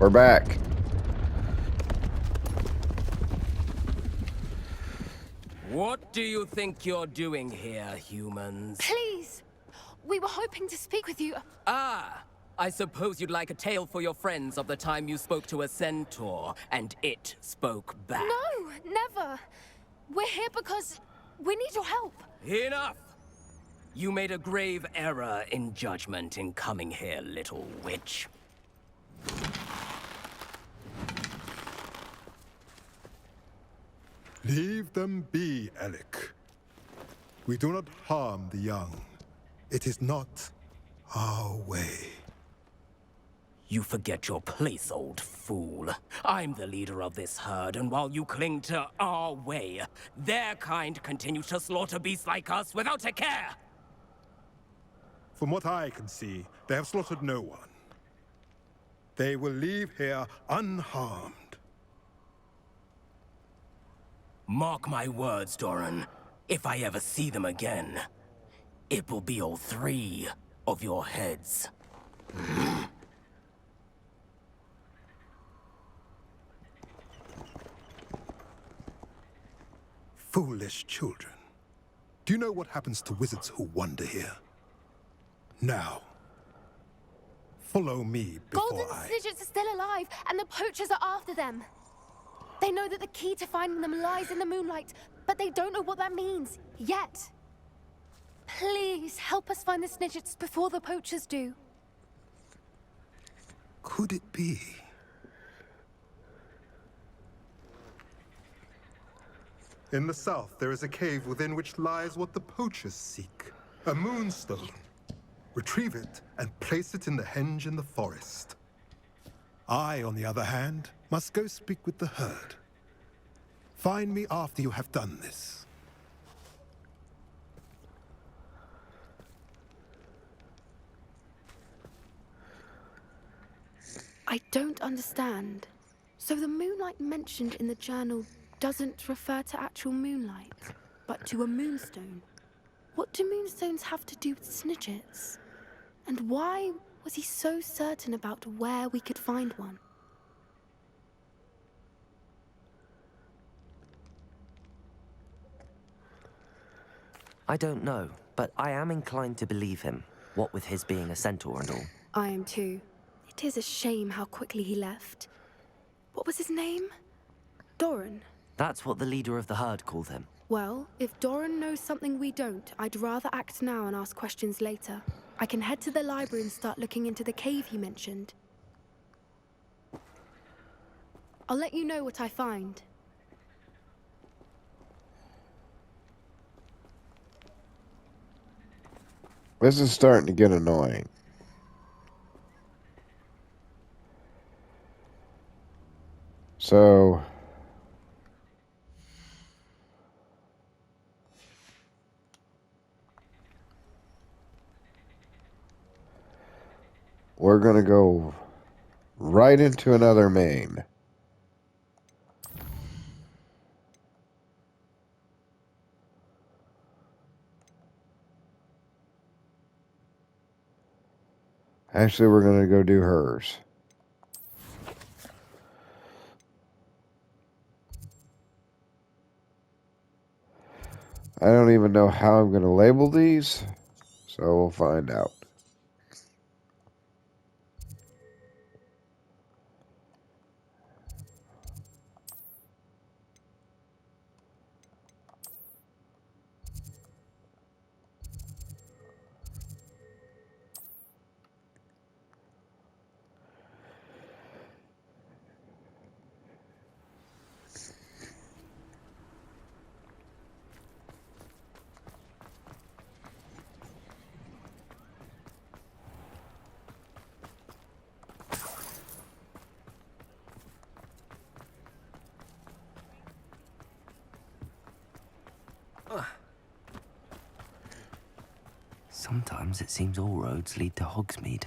We're back. What do you think you're doing here, humans? Please! We were hoping to speak with you. Ah! I suppose you'd like a tale for your friends of the time you spoke to a centaur, and it spoke back. No, never. We're here because we need your help. Enough! You made a grave error in judgment in coming here, little witch. Leave them be, Alec. We do not harm the young. It is not our way. You forget your place, old fool. I'm the leader of this herd, and while you cling to our way, their kind continue to slaughter beasts like us without a care! From what I can see, they have slaughtered no one. They will leave here unharmed. Mark my words, Doran. If I ever see them again, it will be all 3 of your heads. Foolish children. Do you know what happens to wizards who wander here? Now, follow me before Golden Snidgets are still alive, and the poachers are after them. They know that the key to finding them lies in the moonlight, but they don't know what that means, yet. Please, help us find the Snidgets before the poachers do. Could it be? In the south, there is a cave within which lies what the poachers seek. A moonstone. Retrieve it and place it in the henge in the forest. I, on the other hand, must go speak with the herd. Find me after you have done this. I don't understand. So the moonlight mentioned in the journal doesn't refer to actual moonlight, but to a moonstone. What do moonstones have to do with Snidgets? And why was he so certain about where we could find one? I don't know, but I am inclined to believe him, what with his being a centaur and all. I am too. It is a shame how quickly he left. What was his name? Doran. That's what the leader of the herd called him. Well, if Doran knows something we don't, I'd rather act now and ask questions later. I can head to the library and start looking into the cave he mentioned. I'll let you know what I find. This is starting to get annoying. So... we're going to go right into another main. Actually, we're going to go do hers. I don't even know how I'm going to label these, so we'll find out. Sometimes it seems all roads lead to Hogsmeade.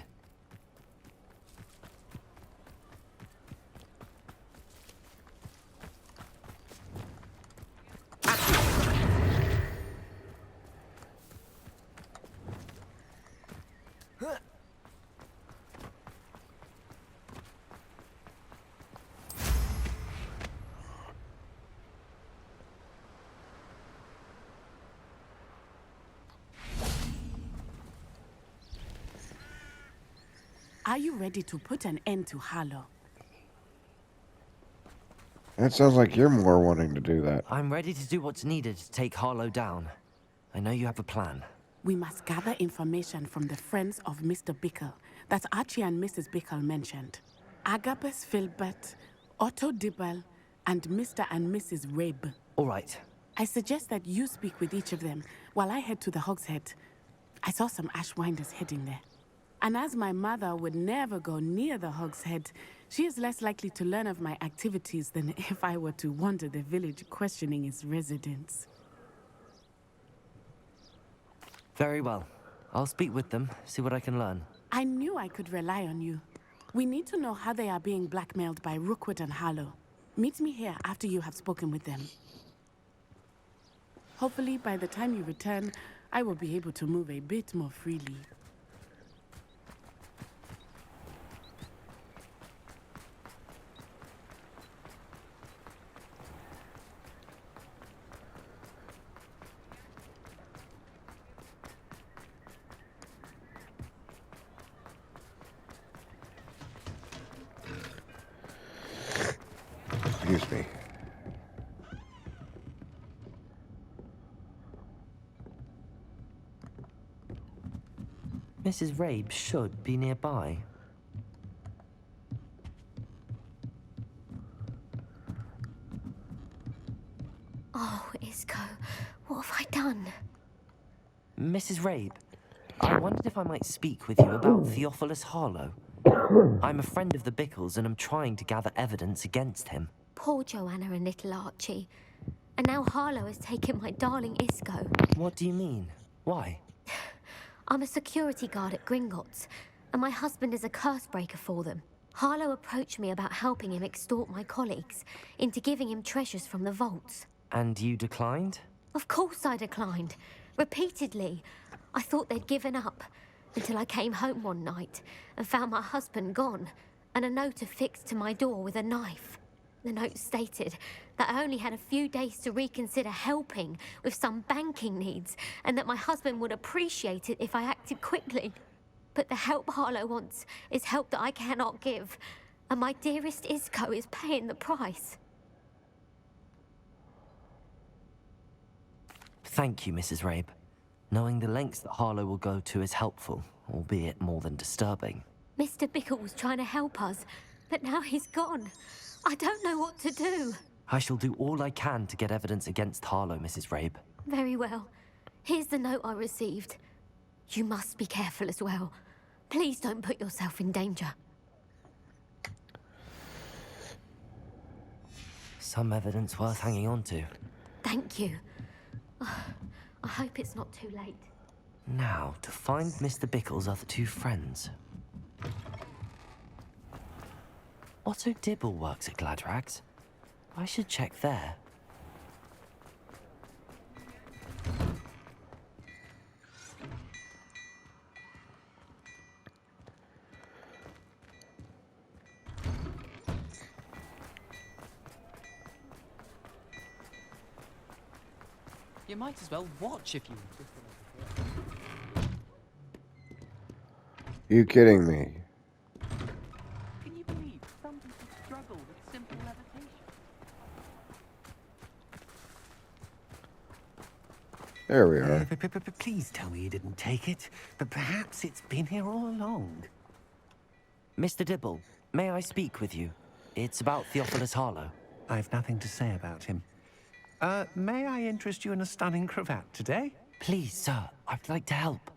Are you ready to put an end to Harlow? That sounds like you're more wanting to do that. I'm ready to do what's needed to take Harlow down. I know you have a plan. We must gather information from the friends of Mr. Bickle that Archie and Mrs. Bickle mentioned. Agabus Filbert, Otto Dibble, and Mr. and Mrs. Rabe. All right. I suggest that you speak with each of them while I head to the Hogshead. I saw some Ashwinders heading there. And as my mother would never go near the Hogshead, she is less likely to learn of my activities than if I were to wander the village questioning its residents. Very well. I'll speak with them, see what I can learn. I knew I could rely on you. We need to know how they are being blackmailed by Rookwood and Harlow. Meet me here after you have spoken with them. Hopefully, by the time you return, I will be able to move a bit more freely. Excuse me. Mrs. Rabe should be nearby. Oh, Isco, what have I done? Mrs. Rabe, I wondered if I might speak with you about Theophilus Harlow. I'm a friend of the Bickles and I'm trying to gather evidence against him. Poor Joanna and little Archie. And now Harlow has taken my darling Isco. What do you mean? Why? I'm a security guard at Gringotts, and my husband is a curse breaker for them. Harlow approached me about helping him extort my colleagues into giving him treasures from the vaults. And you declined? Of course I declined. Repeatedly. I thought they'd given up, until I came home one night and found my husband gone, and a note affixed to my door with a knife. The note stated that I only had a few days to reconsider helping with some banking needs, and that my husband would appreciate it if I acted quickly. But the help Harlow wants is help that I cannot give, and my dearest Isco is paying the price. Thank you, Mrs. Rabe. Knowing the lengths that Harlow will go to is helpful, albeit more than disturbing. Mr. Bickle was trying to help us, but now he's gone. I don't know what to do. I shall do all I can to get evidence against Harlow, Mrs. Rabe. Very well. Here's the note I received. You must be careful as well. Please don't put yourself in danger. Some evidence worth hanging on to. Thank you. I hope it's not too late. Now, to find Mr. Bickle's other two friends. Otto Dibble works at Gladrags. I should check there. You might as well watch if you... You kidding me? Can you believe some people struggle with simple levitation? There we are. Please tell me you didn't take it. But perhaps it's been here all along. Mr. Dibble, may I speak with you? It's about Theophilus Harlow. I've nothing to say about him. May I interest you in a stunning cravat today? Please, sir, I'd like to help.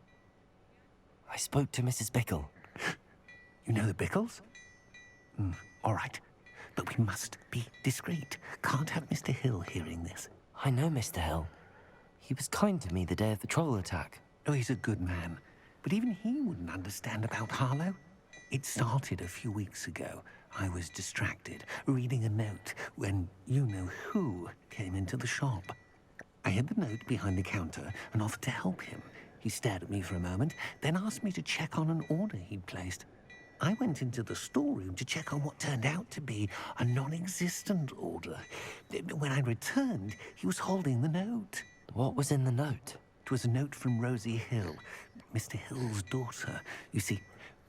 I spoke to Mrs. Bickle. You know the Bickles? All right. But we must be discreet. Can't have Mr. Hill hearing this. I know Mr. Hill. He was kind to me the day of the troll attack. Oh, he's a good man. But even he wouldn't understand about Harlow. It started a few weeks ago. I was distracted, reading a note, when you-know-who came into the shop. I hid the note behind the counter and offered to help him. He stared at me for a moment, then asked me to check on an order he'd placed. I went into the storeroom to check on what turned out to be a non-existent order. When I returned, he was holding the note. What was in the note? It was a note from Rosie Hill, Mr. Hill's daughter. You see,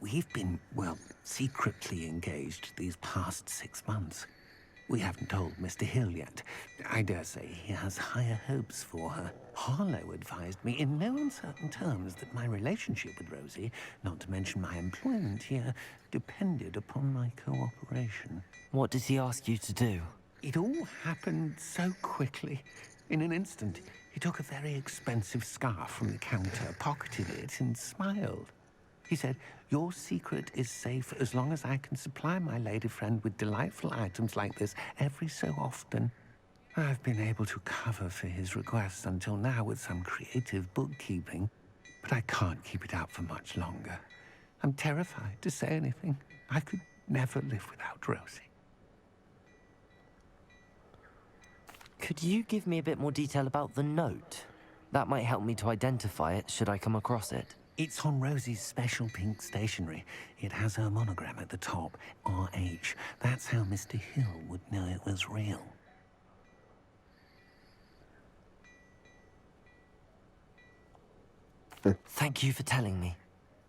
We've been, well, secretly engaged these past 6 months. We haven't told Mr. Hill yet. I dare say he has higher hopes for her. Harlow advised me in no uncertain terms that my relationship with Rosie, not to mention my employment here, depended upon my cooperation. What did he ask you to do? It all happened so quickly. In an instant, he took a very expensive scarf from the counter, pocketed it, and smiled. He said, "Your secret is safe as long as I can supply my lady friend with delightful items like this every so often." I've been able to cover for his requests until now with some creative bookkeeping, but I can't keep it out for much longer. I'm terrified to say anything. I could never live without Rosie. Could you give me a bit more detail about the note? That might help me to identify it should I come across it. It's on Rosie's special pink stationery. It has her monogram at the top, RH. That's how Mr. Hill would know it was real. Thank you for telling me.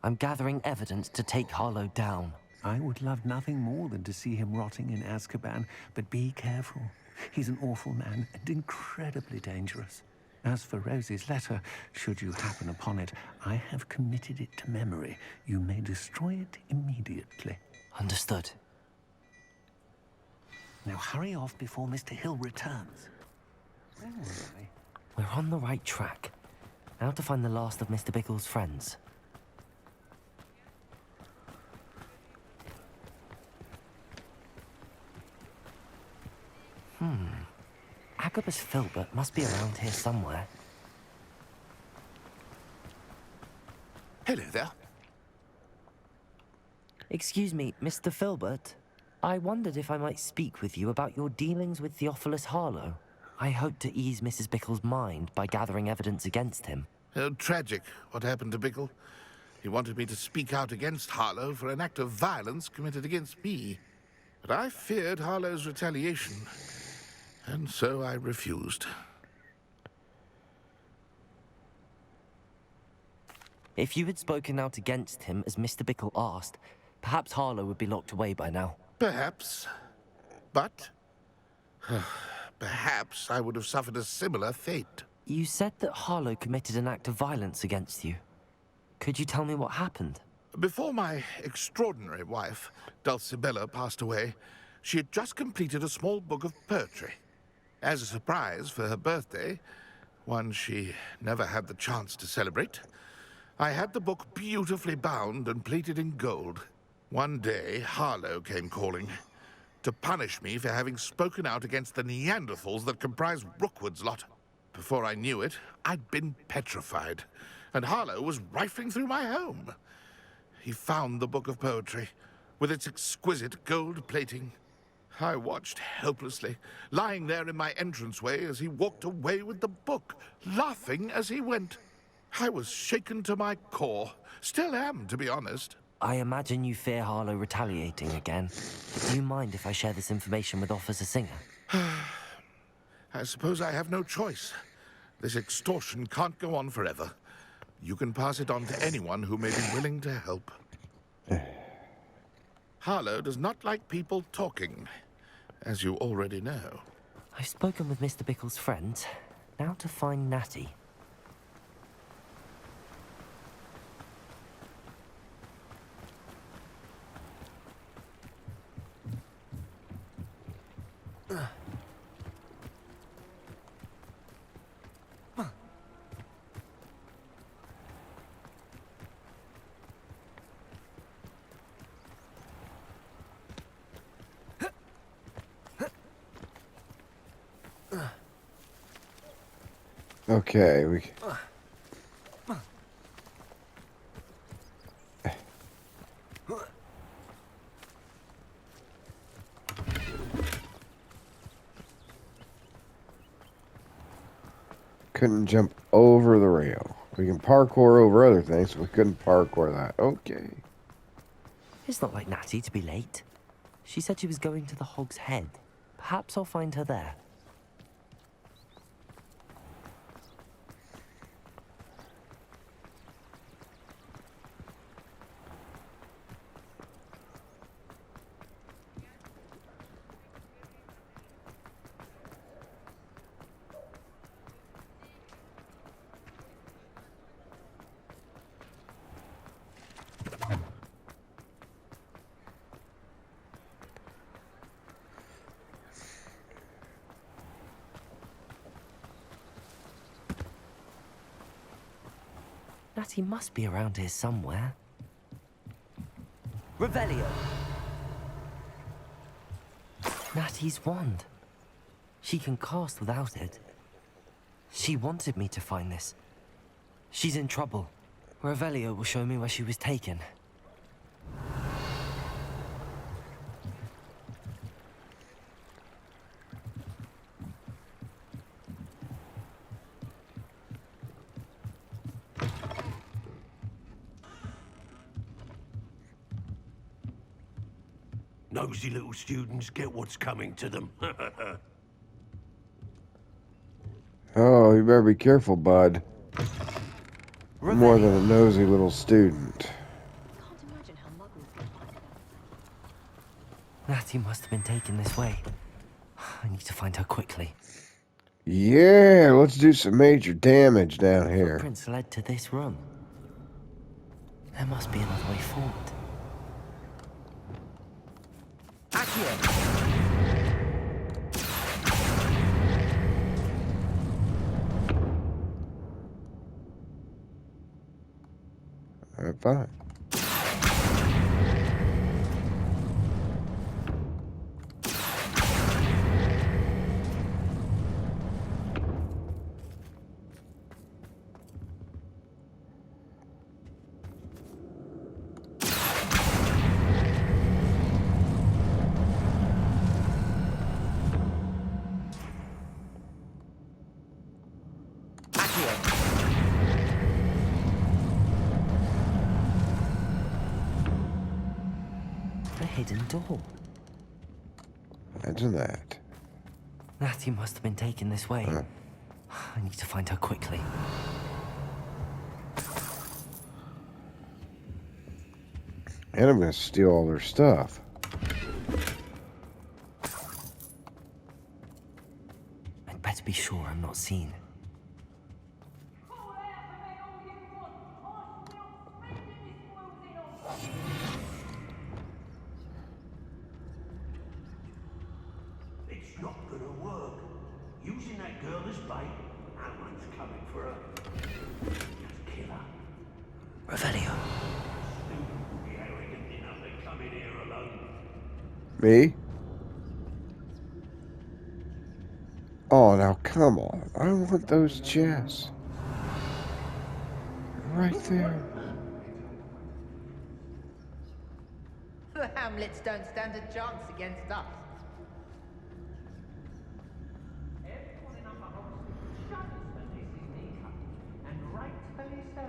I'm gathering evidence to take Harlow down. I would love nothing more than to see him rotting in Azkaban, but be careful. He's an awful man and incredibly dangerous. As for Rosie's letter, should you happen upon it, I have committed it to memory. You may destroy it immediately. Understood. Now hurry off before Mr. Hill returns. Where was I? We're on the right track. Now to find the last of Mr. Bickle's friends. Agabus Filbert must be around here somewhere. Hello there. Excuse me, Mr. Filbert. I wondered if I might speak with you about your dealings with Theophilus Harlow. I hope to ease Mrs. Bickle's mind by gathering evidence against him. Tragic, what happened to Bickle. He wanted me to speak out against Harlow for an act of violence committed against me. But I feared Harlow's retaliation, and so I refused. If you had spoken out against him as Mr. Bickle asked, perhaps Harlow would be locked away by now. Perhaps. But perhaps I would have suffered a similar fate. You said that Harlow committed an act of violence against you. Could you tell me what happened? Before my extraordinary wife, Dulcibella, passed away, she had just completed a small book of poetry. As a surprise for her birthday, one she never had the chance to celebrate, I had the book beautifully bound and plated in gold. One day, Harlow came calling to punish me for having spoken out against the Neanderthals that comprise Rookwood's lot. Before I knew it, I'd been petrified, and Harlow was rifling through my home. He found the book of poetry, with its exquisite gold plating. I watched helplessly, lying there in my entranceway as he walked away with the book, laughing as he went. I was shaken to my core. Still am, to be honest. I imagine you fear Harlow retaliating again. But do you mind if I share this information with Officer Singer? I suppose I have no choice. This extortion can't go on forever. You can pass it on to anyone who may be willing to help. Harlow does not like people talking, as you already know. I've spoken with Mr. Bickle's friends. Now to find Natty. Okay, we... Couldn't jump over the rail. We can parkour over other things, but we couldn't parkour that. Okay. It's not like Natty to be late. She said she was going to the Hog's Head. Perhaps I'll find her there. Natty must be around here somewhere. Revelio! Natty's wand. She can cast without it. She wanted me to find this. She's in trouble. Revelio will show me where she was taken. Nosy little students get what's coming to them. Oh, you better be careful, bud. More than a nosy little student. Natty must have been taken this way. I need to find her quickly. Yeah, let's do some major damage down here. Footprints led to this room. There must be another way forward. Accio! Alright, fine. A hidden door. Imagine that. Natty must have been taken this way. I need to find her quickly. And I'm gonna steal all their stuff. I'd better be sure I'm not seen. It's not gonna work. Using that girl as bait, no one's coming for her. Just kill her. Revelio. Be arrogant enough to come in here alone. Me? Oh, now come on. I want those chests. Right there. The Hamlets don't stand a chance against us. Everyone in Upper Hogsmeade shudders when they see me coming, and rightfully so.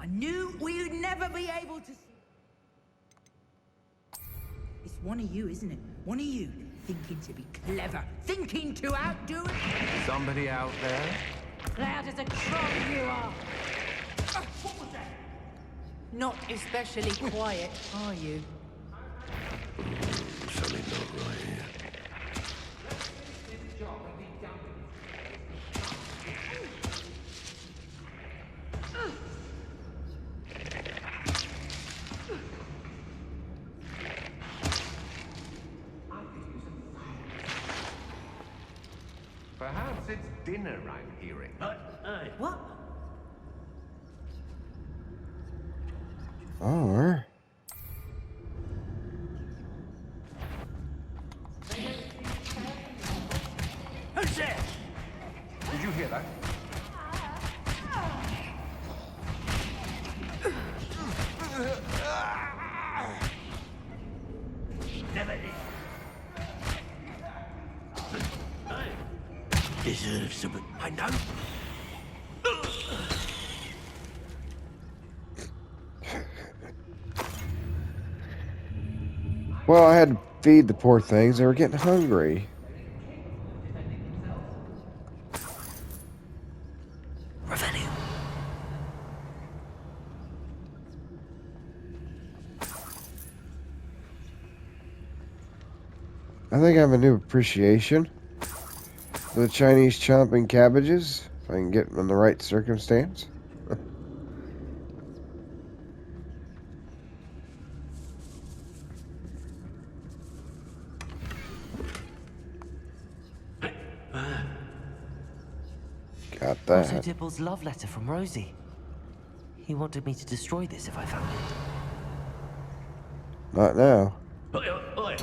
I knew we'd never be able to see. It's one of you, isn't it? One of you, thinking to be clever, thinking to outdo it. Somebody out there? Loud as a trot you are. What was that? Not especially quiet, are you? Something not right here. Perhaps it's dinner I'm hearing. What? Or... Who's there? Did you hear that? Never did. Deserves some... I know. Well, I had to feed the poor things. They were getting hungry. Revelio. I think I have a new appreciation for the Chinese chomping cabbages, if I can get them in the right circumstance. Got Also that? Dibble's love letter from Rosie. He wanted me to destroy this if I found it. Not now. Oi, oi.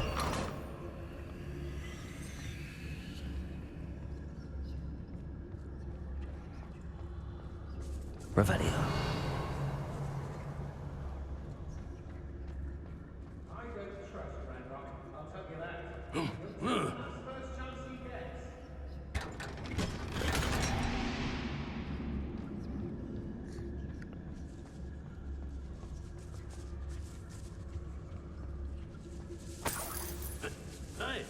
Revelio. I don't trust Ranrock, I'll tell you that. He'll tell us first chance he gets. Hey!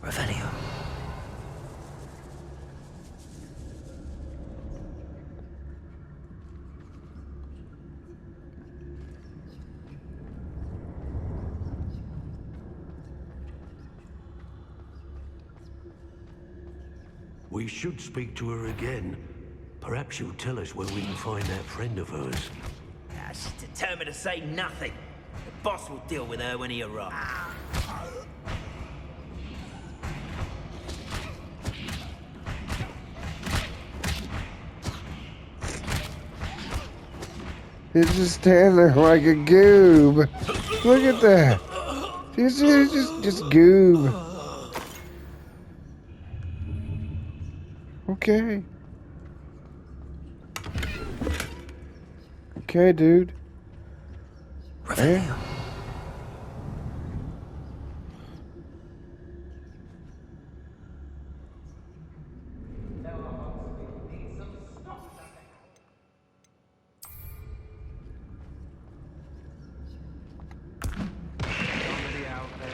Revelio. We should speak to her again. Perhaps she'll tell us where we can find that friend of hers. She's determined to say nothing. The boss will deal with her when he arrives. He's just standing there like a goob. Look at that. He's just goob. Okay. Okay, dude. Revelio. Somebody out there?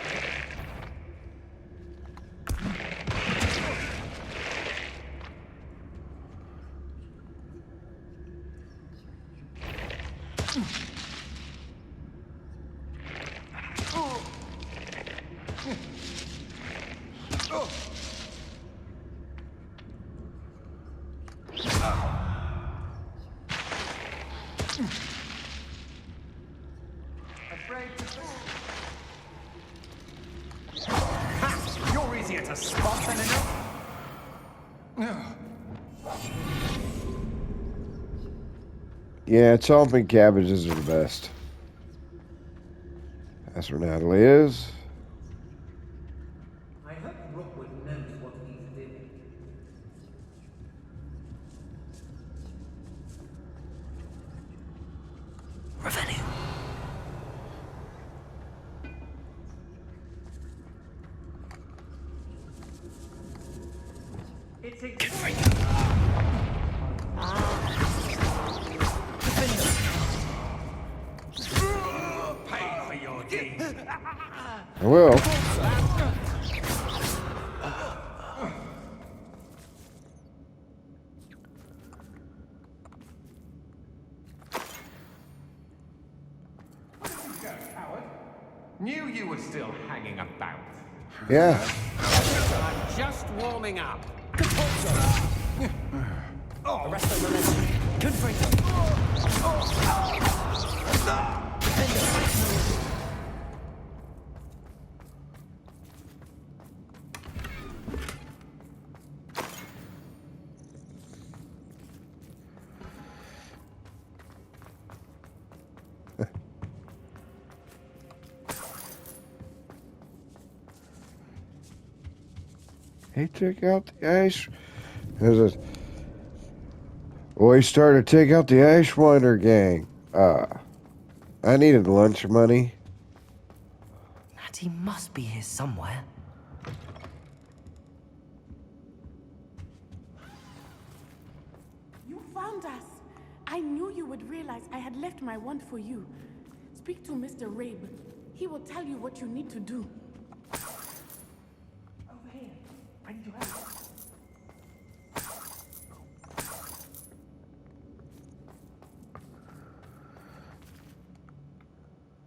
Afraid to ha! You're easier to spot than enough. Yeah, chomping cabbages are the best. That's where Natalie is. I hope Rookwood knows what he's doing. Revelio. It's Get free. Pay for your deeds. I will. Knew you were still hanging about. Yeah. I'm just warming up. Arrest the momentum. Confringo. He took out the ice. There's a. Well, he started to take out the Ashwinder gang. I needed lunch money. Natty must be here somewhere. You found us. I knew you would realize I had left my wand for you. Speak to Mr. Rabe. He will tell you what you need to do. Over here. I need your help.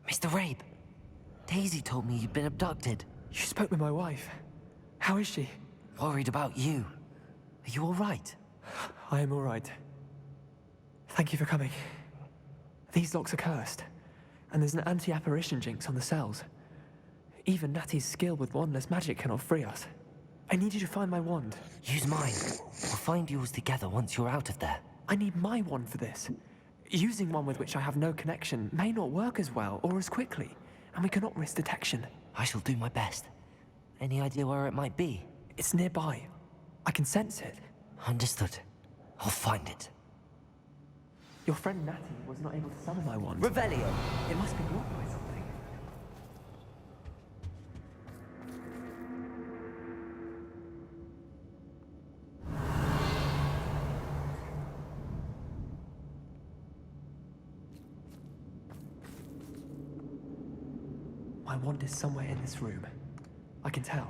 Mr. Rabe, Daisy told me you'd been abducted. You spoke with my wife. How is she? Worried about you. Are you all right? I am all right. Thank you for coming. These locks are cursed, and there's an anti-apparition jinx on the cells. Even Natty's skill with wandless magic cannot free us. I need you to find my wand. Use mine. We'll find yours together once you're out of there. I need my wand for this. Using one with which I have no connection may not work as well or as quickly, and we cannot risk detection. I shall do my best. Any idea where it might be? It's nearby. I can sense it. Understood. I'll find it. Your friend Natty was not able to summon my wand. Revelio! It must be blocked by something. My wand is somewhere in this room. I can tell.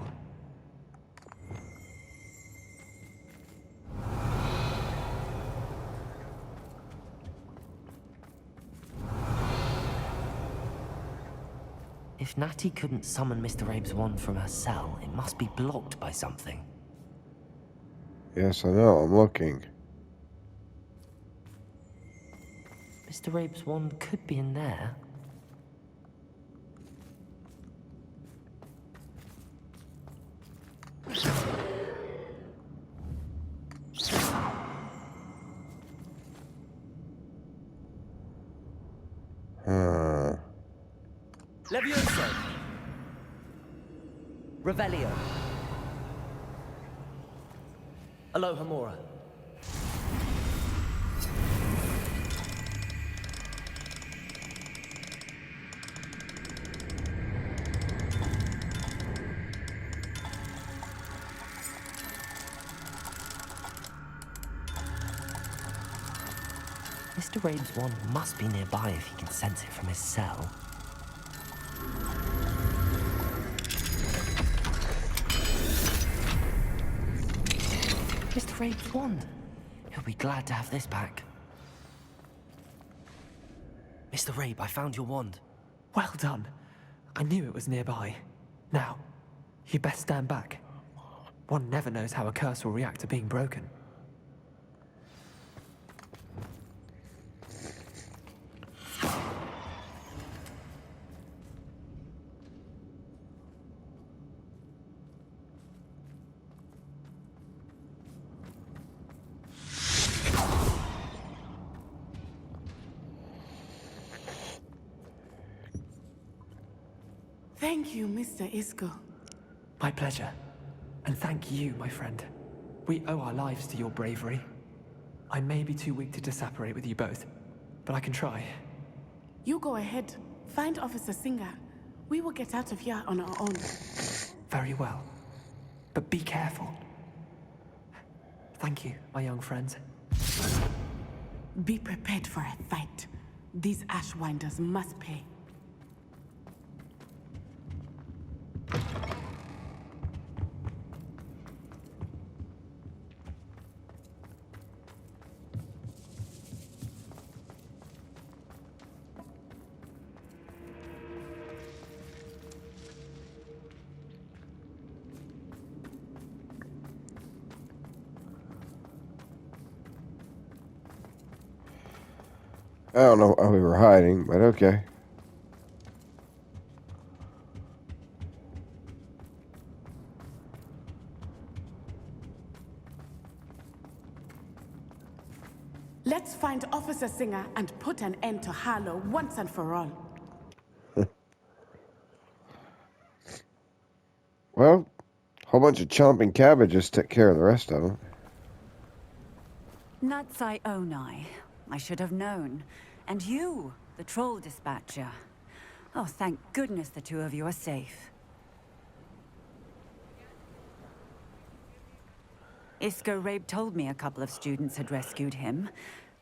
If Natty couldn't summon Mr. Abe's wand from her cell, it must be blocked by something. Yes, I know. I'm looking. Mr. Abe's wand could be in there. Levioso! Revelio! Alohomora! Mr. Abe's wand must be nearby if he can sense it from his cell. Mr. Abe's wand. He'll be glad to have this back. Mr. Abe, I found your wand. Well done. I knew it was nearby. Now, you best stand back. One never knows how a curse will react to being broken. Thank you, Mr. Isco. My pleasure. And thank you, my friend. We owe our lives to your bravery. I may be too weak to disapparate with you both, but I can try. You go ahead. Find Officer Singer. We will get out of here on our own. Very well. But be careful. Thank you, my young friends. Be prepared for a fight. These Ashwinders must pay. I don't know why we were hiding, but okay. Let's find Officer Singer and put an end to Harlow once and for all. Well, a whole bunch of chomping cabbages took care of the rest of them. Natsai Onai. I should have known. And you, the troll dispatcher. Oh, thank goodness the two of you are safe. Isco Rabe told me a couple of students had rescued him.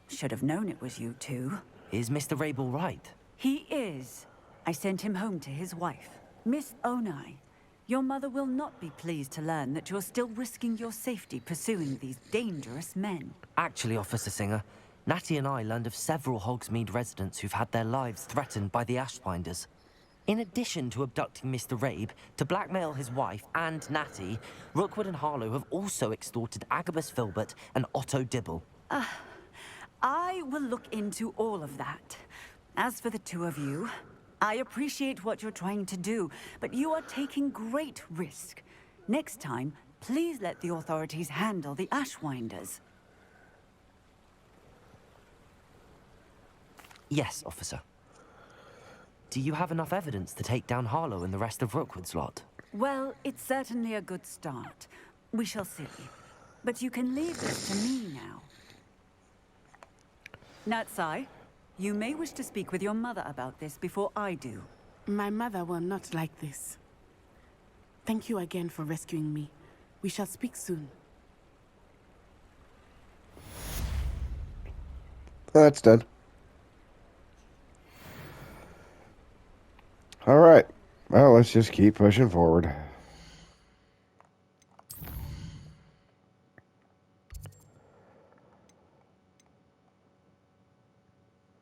Should have known it was you two. Is Mr. Rabe all right? He is. I sent him home to his wife. Miss Onai, your mother will not be pleased to learn that you're still risking your safety pursuing these dangerous men. Actually, Officer Singer, Natty and I learned of several Hogsmeade residents who've had their lives threatened by the Ashwinders. In addition to abducting Mr. Rabe to blackmail his wife and Natty, Rookwood and Harlow have also extorted Agabus Filbert and Otto Dibble. I will look into all of that. As for the two of you, I appreciate what you're trying to do, but you are taking great risk. Next time, please let the authorities handle the Ashwinders. Yes, officer. Do you have enough evidence to take down Harlow and the rest of Rookwood's lot? Well, it's certainly a good start. We shall see. But you can leave this to me now. Natsai, you may wish to speak with your mother about this before I do. My mother will not like this. Thank you again for rescuing me. We shall speak soon. That's done. All right. Well, let's just keep pushing forward.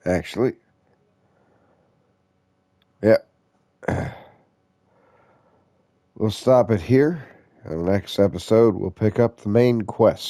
Actually, yeah. We'll stop it here. In the next episode, we'll pick up the main quest.